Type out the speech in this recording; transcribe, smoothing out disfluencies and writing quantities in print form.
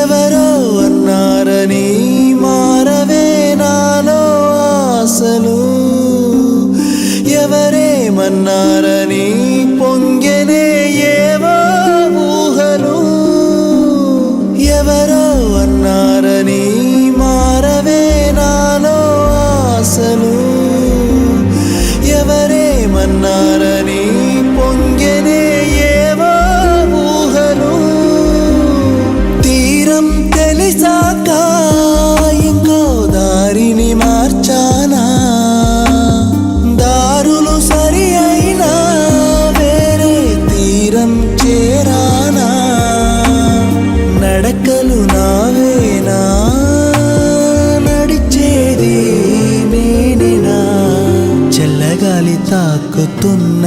ఎవరో అన్నారని మారవే నాలో ఆశలు, ఎవరేమన్నారని పొంగెనే ఏవో ఊహలు. ఎవరో అన్నారని మారవే నాలో ఆశలు, ఎవరేమన్నారని పొంగెనే ఏవో ఊహలు. తీరం తెలిసాక ఇంకో దారిని మార్చానా, దారులు సరి అయినా వేరే తీరం చేరానా. నడకలు నావేనా, నడిచేది నేనేనా, చల్లగాలి తాకుతున్న